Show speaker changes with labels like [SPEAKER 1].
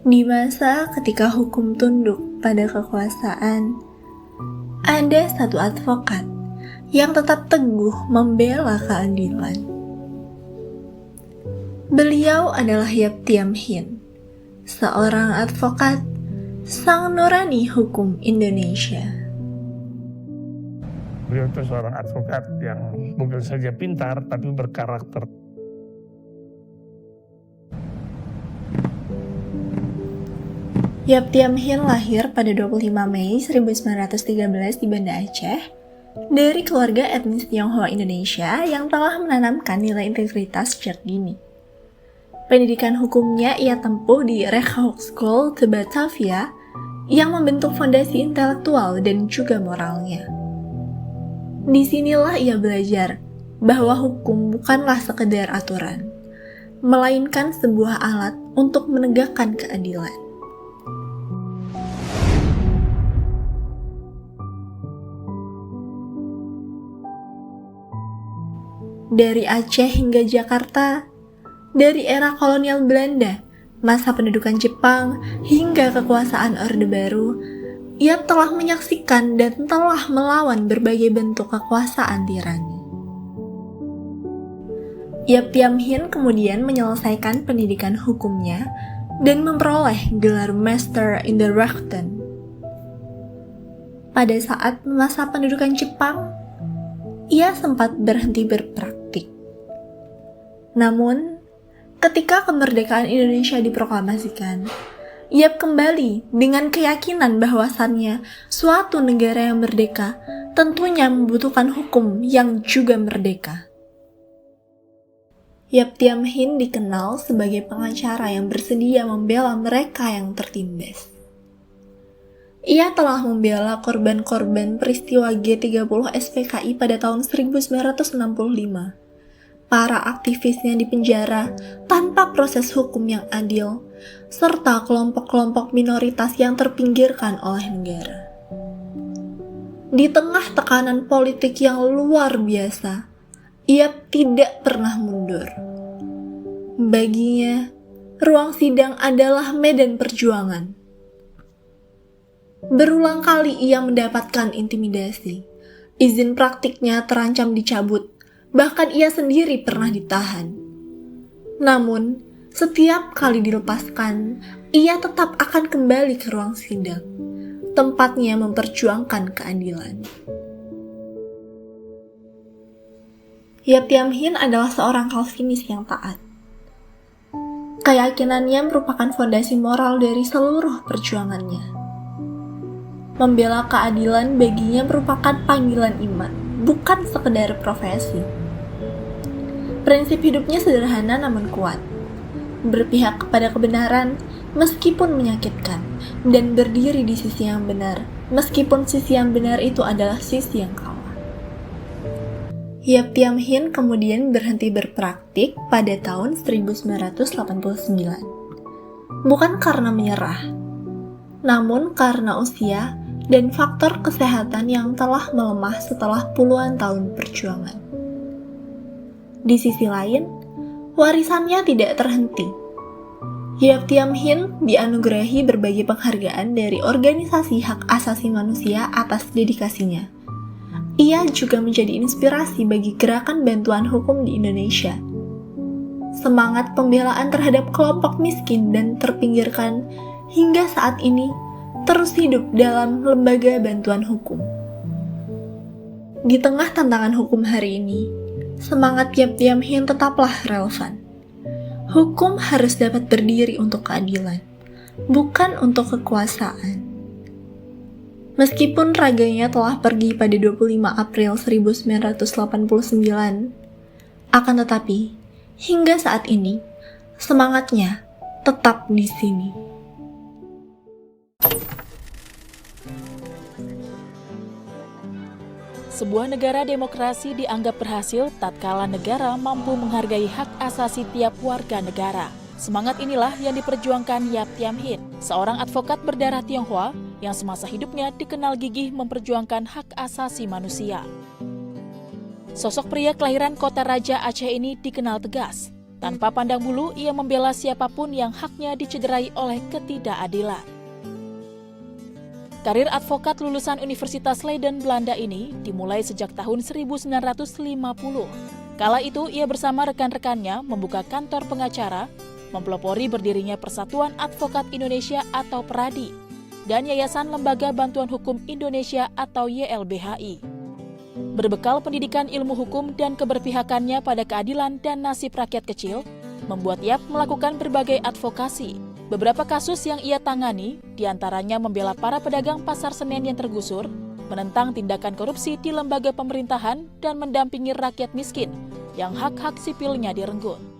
[SPEAKER 1] Di masa ketika hukum tunduk pada kekuasaan, ada satu advokat yang tetap teguh membela keadilan. Beliau adalah Yap Thiam Hien, seorang advokat sang nurani hukum Indonesia.
[SPEAKER 2] Beliau itu seorang advokat yang bukan saja pintar, tapi berkarakter.
[SPEAKER 1] Yap Thiam Hien lahir pada 25 Mei 1913 di Banda Aceh dari keluarga etnis Tionghoa Indonesia yang telah menanamkan nilai integritas sejak dini. Pendidikan hukumnya ia tempuh di Rechtshogeschool te Batavia yang membentuk fondasi intelektual dan juga moralnya. Disinilah ia belajar bahwa hukum bukanlah sekedar aturan, melainkan sebuah alat untuk menegakkan keadilan. Dari Aceh hingga Jakarta, dari era kolonial Belanda, masa pendudukan Jepang, hingga kekuasaan Orde Baru, ia telah menyaksikan dan telah melawan berbagai bentuk kekuasaan tirani. Yap Thiam Hien kemudian menyelesaikan pendidikan hukumnya dan memperoleh gelar Master in the Rechten. Pada saat masa pendudukan Jepang, ia sempat berhenti berpraktik. Namun, ketika kemerdekaan Indonesia diproklamasikan, Yap kembali dengan keyakinan bahwasannya suatu negara yang merdeka tentunya membutuhkan hukum yang juga merdeka. Yap Thiam Hien dikenal sebagai pengacara yang bersedia membela mereka yang tertindas. Ia telah membela korban-korban peristiwa G30 SPKI pada tahun 1965. Para aktivisnya dipenjara tanpa proses hukum yang adil, serta kelompok-kelompok minoritas yang terpinggirkan oleh negara. Di tengah tekanan politik yang luar biasa, ia tidak pernah mundur. Baginya, ruang sidang adalah medan perjuangan. Berulang kali ia mendapatkan intimidasi, izin praktiknya terancam dicabut, bahkan ia sendiri pernah ditahan. Namun, setiap kali dilepaskan, ia tetap akan kembali ke ruang sidang, tempatnya memperjuangkan keadilan. Yap Thiam Hien adalah seorang Calvinis yang taat. Keyakinannya merupakan fondasi moral dari seluruh perjuangannya. Membela keadilan baginya merupakan panggilan iman, bukan sekedar profesi. Prinsip hidupnya sederhana namun kuat. Berpihak kepada kebenaran meskipun menyakitkan, dan berdiri di sisi yang benar meskipun sisi yang benar itu adalah sisi yang kalah. Yap Thiam Hien kemudian berhenti berpraktik pada tahun 1989. Bukan karena menyerah, namun karena usia dan faktor kesehatan yang telah melemah setelah puluhan tahun perjuangan. Di sisi lain, warisannya tidak terhenti. Yap Thiam Hien dianugerahi berbagai penghargaan dari organisasi hak asasi manusia atas dedikasinya. Ia juga menjadi inspirasi bagi gerakan bantuan hukum di Indonesia. Semangat pembelaan terhadap kelompok miskin dan terpinggirkan hingga saat ini terus hidup dalam lembaga bantuan hukum. Di tengah tantangan hukum hari ini, semangat Yap Thiam Hien tetaplah relevan. Hukum harus dapat berdiri untuk keadilan, bukan untuk kekuasaan. Meskipun raganya telah pergi pada 25 April 1989, akan tetapi, hingga saat ini, semangatnya tetap di sini.
[SPEAKER 3] Sebuah negara demokrasi dianggap berhasil tatkala negara mampu menghargai hak asasi tiap warga negara. Semangat inilah yang diperjuangkan Yap Thiam Hien, seorang advokat berdarah Tionghoa yang semasa hidupnya dikenal gigih memperjuangkan hak asasi manusia. Sosok pria kelahiran Kota Raja Aceh ini dikenal tegas, Tanpa pandang bulu, ia membela siapapun yang haknya dicederai oleh ketidakadilan. Karir advokat lulusan Universitas Leiden, Belanda ini dimulai sejak tahun 1950. Kala itu, ia bersama rekan-rekannya membuka kantor pengacara, mempelopori berdirinya Persatuan Advokat Indonesia atau PERADI, dan Yayasan Lembaga Bantuan Hukum Indonesia atau YLBHI. Berbekal pendidikan ilmu hukum dan keberpihakannya pada keadilan dan nasib rakyat kecil, membuat Yap melakukan berbagai advokasi. Beberapa kasus yang ia tangani, diantaranya membela para pedagang pasar Senen yang tergusur, menentang tindakan korupsi di lembaga pemerintahan, dan mendampingi rakyat miskin yang hak-hak sipilnya direnggut.